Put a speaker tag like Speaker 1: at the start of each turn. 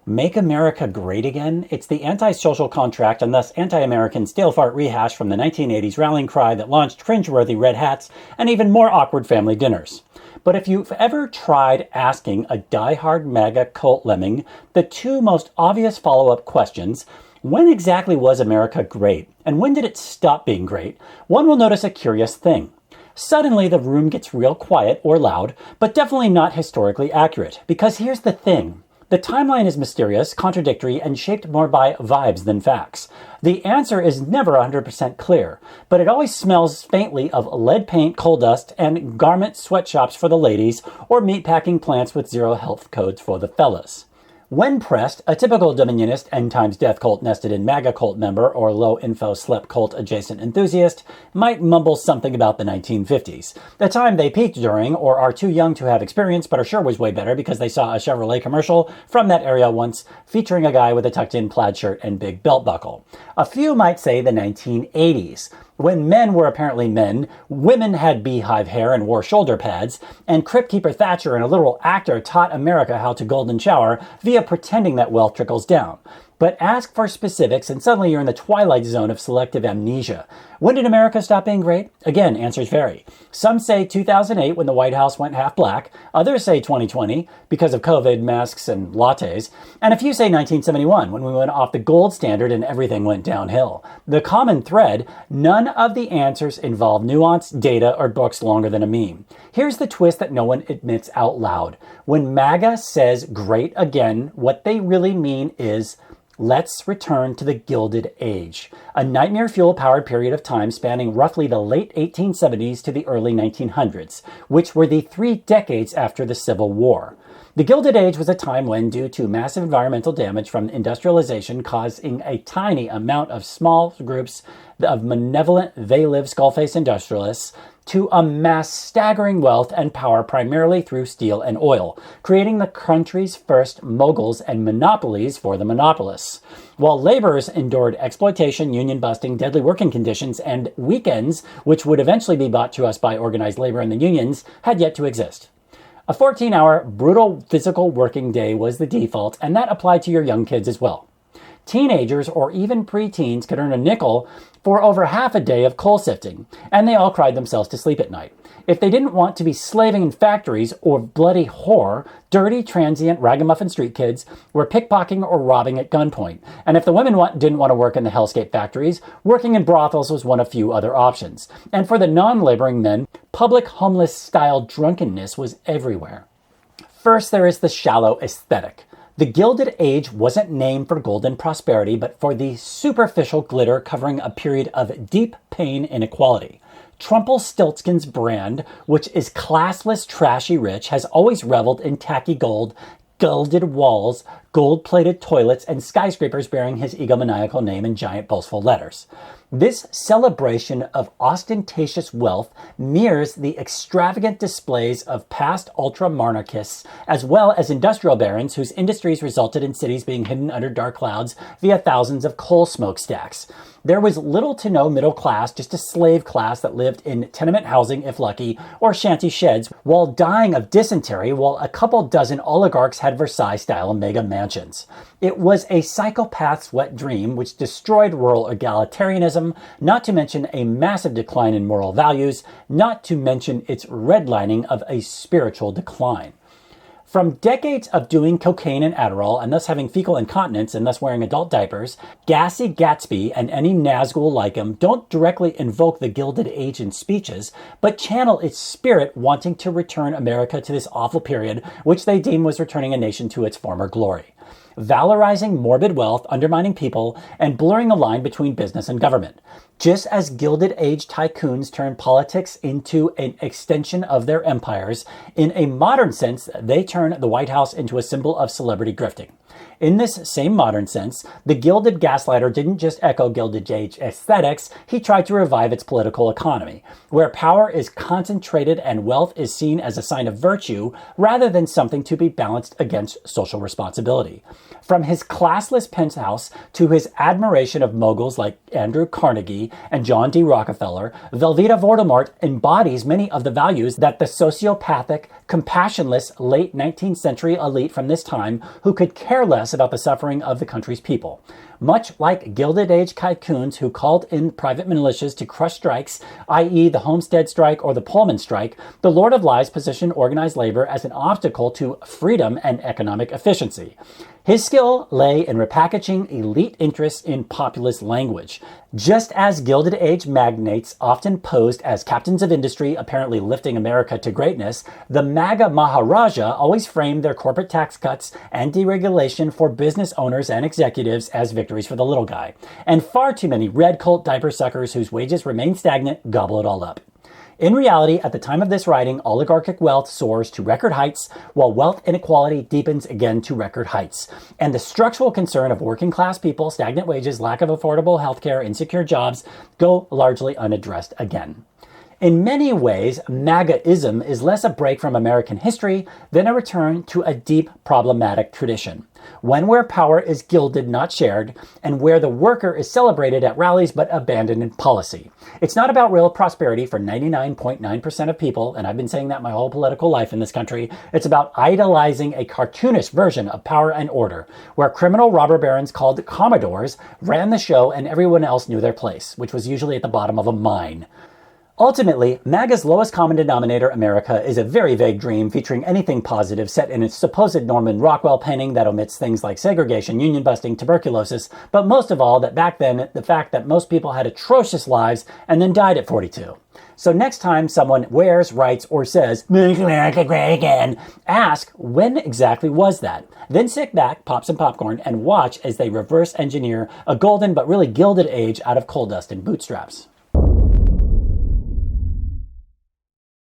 Speaker 1: Make America Great Again? It's the anti-social contract and thus anti-American stale-fart rehash from the 1980s rallying cry that launched cringeworthy red hats and even more awkward family dinners. But if you've ever tried asking a diehard Maga cult lemming the two most obvious follow-up questions, when exactly was America great? And when did it stop being great? One will notice a curious thing. Suddenly the room gets real quiet or loud, but definitely not historically accurate. Because here's the thing. The timeline is mysterious, contradictory, and shaped more by vibes than facts. The answer is never 100% clear, but it always smells faintly of lead paint, coal dust, and garment sweatshops for the ladies, or meatpacking plants with zero health codes for the fellas. When pressed, a typical dominionist end times death cult nested in MAGA cult member or low-info slep cult adjacent enthusiast might mumble something about the 1950s, the time they peaked during or are too young to have experience but are sure was way better because they saw a Chevrolet commercial from that area once featuring a guy with a tucked-in plaid shirt and big belt buckle. A few might say the 1980s. When men were apparently men, women had beehive hair and wore shoulder pads, and Crypt Keeper Thatcher and a literal actor taught America how to golden shower via pretending that wealth trickles down. But ask for specifics and suddenly you're in the twilight zone of selective amnesia. When did America stop being great? Again, answers vary. Some say 2008 when the White House went half black. Others say 2020 because of COVID, masks, and lattes. And a few say 1971 when we went off the gold standard and everything went downhill. The common thread, none of the answers involve nuance, data, or books longer than a meme. Here's the twist that no one admits out loud. When MAGA says great again, what they really mean is let's return to the Gilded Age, a nightmare-fuel-powered period of time spanning roughly the late 1870s to the early 1900s, which were the 3 decades after the Civil War. The Gilded Age was a time when, due to massive environmental damage from industrialization causing a tiny amount of small groups of malevolent they-live skull-faced industrialists, to amass staggering wealth and power primarily through steel and oil, creating the country's first moguls and monopolies for the monopolists. While laborers endured exploitation, union-busting, deadly working conditions, and weekends, which would eventually be brought to us by organized labor and the unions, had yet to exist. A 14-hour, brutal physical working day was the default, and that applied to your young kids as well. Teenagers or even preteens could earn a nickel for over half a day of coal sifting, and they all cried themselves to sleep at night. If they didn't want to be slaving in factories or bloody whore, dirty, transient, ragamuffin street kids were pickpocketing or robbing at gunpoint. And if the women didn't want to work in the hellscape factories, working in brothels was one of few other options. And for the non-laboring men, public homeless-style drunkenness was everywhere. First, there is the shallow aesthetic. The Gilded Age wasn't named for golden prosperity, but for the superficial glitter covering a period of deep pain inequality. Trumpelstiltskin's brand, which is classless, trashy rich, has always reveled in tacky gold, gilded walls, gold-plated toilets, and skyscrapers bearing his egomaniacal name in giant boastful letters. This celebration of ostentatious wealth mirrors the extravagant displays of past ultra-monarchists, as well as industrial barons whose industries resulted in cities being hidden under dark clouds via thousands of coal smokestacks. There was little to no middle class, just a slave class that lived in tenement housing, if lucky, or shanty sheds, while dying of dysentery, while a couple dozen oligarchs had Versailles-style mega mansions. It was a psychopath's wet dream which destroyed rural egalitarianism, not to mention a massive decline in moral values, not to mention its redlining of a spiritual decline. From decades of doing cocaine and Adderall and thus having fecal incontinence and thus wearing adult diapers, Gassy Gatsby and any Nazgul like him don't directly invoke the Gilded Age in speeches, but channel its spirit wanting to return America to this awful period, which they deem was returning a nation to its former glory. Valorizing morbid wealth, undermining people, and blurring the line between business and government. Just as Gilded Age tycoons turn politics into an extension of their empires, in a modern sense, they turn the White House into a symbol of celebrity grifting. In this same modern sense, the Gilded Gaslighter didn't just echo Gilded Age aesthetics, he tried to revive its political economy, where power is concentrated and wealth is seen as a sign of virtue rather than something to be balanced against social responsibility. From his classless penthouse to his admiration of moguls like Andrew Carnegie and John D. Rockefeller, Velveeta Voldemort embodies many of the values that the sociopathic, compassionless late 19th century elite from this time who could care less about the suffering of the country's people. Much like Gilded Age tycoons who called in private militias to crush strikes, i.e. the Homestead Strike or the Pullman Strike, the Lord of Lies positioned organized labor as an obstacle to freedom and economic efficiency. His skill lay in repackaging elite interests in populist language. Just as Gilded Age magnates often posed as captains of industry, apparently lifting America to greatness, the Maga Maharaja always framed their corporate tax cuts and deregulation for business owners and executives as victories for the little guy. And far too many red coat diaper suckers whose wages remain stagnant gobble it all up. In reality, at the time of this writing, oligarchic wealth soars to record heights, while wealth inequality deepens again to record heights. And the structural concern of working class people, stagnant wages, lack of affordable healthcare, insecure jobs go largely unaddressed again. In many ways, MAGAism is less a break from American history than a return to a deep problematic tradition. One where power is gilded, not shared, and where the worker is celebrated at rallies but abandoned in policy. It's not about real prosperity for 99.9% of people, and I've been saying that my whole political life in this country. It's about idolizing a cartoonish version of power and order, where criminal robber barons called commodores ran the show and everyone else knew their place, which was usually at the bottom of a mine. Ultimately, MAGA's lowest common denominator, America, is a very vague dream featuring anything positive set in its supposed Norman Rockwell painting that omits things like segregation, union busting, tuberculosis, but most of all, that back then, the fact that most people had atrocious lives and then died at 42. So next time someone wears, writes, or says, "Make America great again," ask, when exactly was that? Then sit back, pop some popcorn, and watch as they reverse engineer a golden but really gilded age out of coal dust and bootstraps.